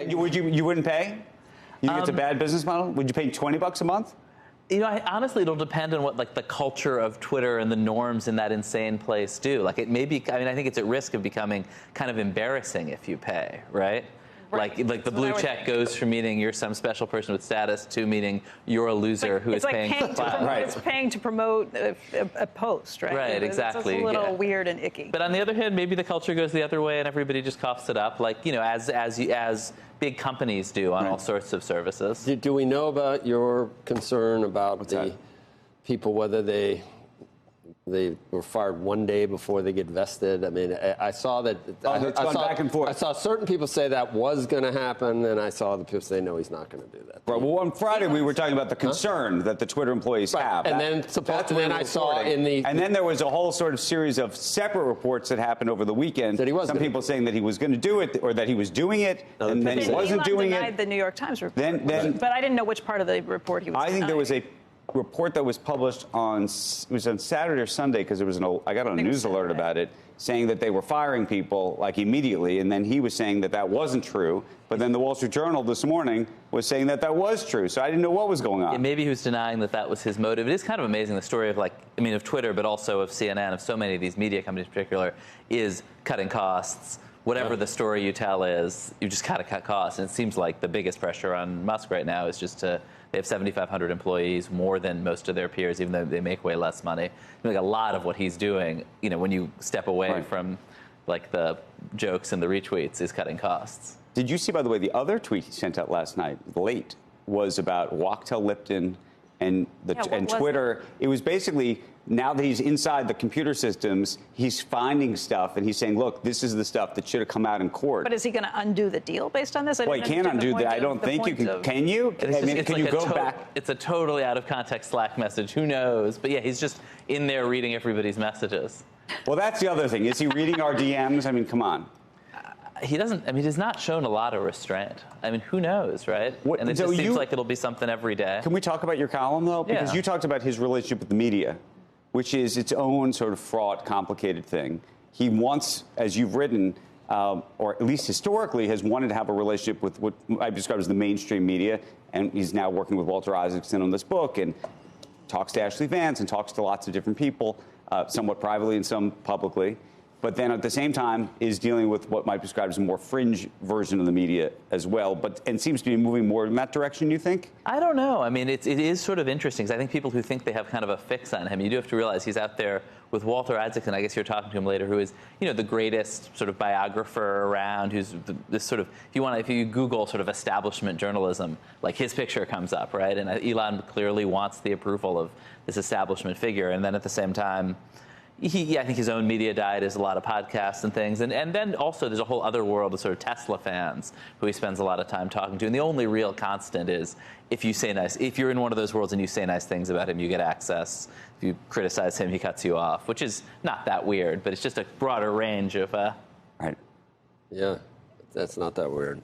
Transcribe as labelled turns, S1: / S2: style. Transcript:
S1: You wouldn't pay? You think it's a bad business model? Would you pay $20 a month?
S2: You know, honestly, it'll depend on what the culture of Twitter and the norms in that insane place do. Like it may be. I mean, I think it's at risk of becoming kind of embarrassing if you pay, right? Like the blue check goes from meaning you're some special person with status to meaning you're a loser who is paying for flat.
S3: Right. It's paying to promote a post, right?
S2: Right, exactly.
S3: It's a little weird and icky.
S2: But on the other hand, maybe the culture goes the other way and everybody just coughs it up, like, you know, as big companies do on all sorts of services.
S4: Do we know about your concern about people, whether they were fired one day before they get vested? I mean, I saw that.
S1: It's gone back and forth.
S4: I saw certain people say that was going to happen, and I saw the people say, no, he's not going to do that.
S1: Right. Well, on Friday, we were talking about the concern that the Twitter employees have.
S4: And then I saw in the...
S1: And then there was a whole sort of series of separate reports that happened over the weekend.
S4: That he was
S1: Some people saying that he was going to do it, or that he was doing it, and then he wasn't doing it.
S3: Denied the New York Times report.
S1: But
S3: I didn't know which part of the report he was
S1: I think
S3: denying.
S1: there was a report that was published on Saturday or Sunday, because I got a news alert about it, saying that they were firing people like immediately, and then he was saying that that wasn't true. But then the Wall Street Journal this morning was saying that that was true. So I didn't know what was going on.
S2: Yeah, maybe he was denying that that was his motive. It is kind of amazing, the story of of Twitter, but also of CNN, of so many of these media companies in particular, is cutting costs. Whatever the story you tell is, you just got to cut costs. And it seems like the biggest pressure on Musk right now is just they have 7,500 employees, more than most of their peers, even though they make way less money. Like a lot of what he's doing, you know, when you step away from like the jokes and the retweets, is cutting costs.
S1: Did you see, by the way, the other tweet he sent out last night, late, was about Wachtell Lipton and Twitter. It was basically, now that he's inside the computer systems, he's finding stuff and he's saying, look, this is the stuff that should have come out in court.
S3: But is he going to undo the deal based on this?
S1: Well, he can't undo that. I don't think you can. Can you? Can you go back?
S2: It's a totally out of context Slack message. Who knows? But yeah, he's just in there reading everybody's messages.
S1: Well, that's the other thing. Is he reading our DMs? I mean, come on.
S2: He doesn't. I mean, he's not shown a lot of restraint. I mean, who knows, right? And it just seems like it'll be something every day.
S1: Can we talk about your column, though? Because you talked about his relationship with the media, which is its own sort of fraught, complicated thing. He wants, as you've written, or at least historically, has wanted to have a relationship with what I describe as the mainstream media, and he's now working with Walter Isaacson on this book, and talks to Ashley Vance, and talks to lots of different people, somewhat privately and some publicly. But then at the same time is dealing with what might be described as a more fringe version of the media as well, and seems to be moving more in that direction, you think?
S2: I don't know. I mean, it is sort of interesting, because I think people who think they have kind of a fix on him, you do have to realize he's out there with Walter Isaacson. I guess you're talking to him later, who is, you know, the greatest sort of biographer around, who's this sort of, if you Google sort of establishment journalism, like his picture comes up, right? And Elon clearly wants the approval of this establishment figure. And then at the same time, I think his own media diet is a lot of podcasts and things. And then also there's a whole other world of sort of Tesla fans who he spends a lot of time talking to. And the only real constant is if you're in one of those worlds and you say nice things about him, you get access. If you criticize him, he cuts you off, which is not that weird, but it's just a broader range of...
S1: Right.
S4: Yeah, that's not that weird.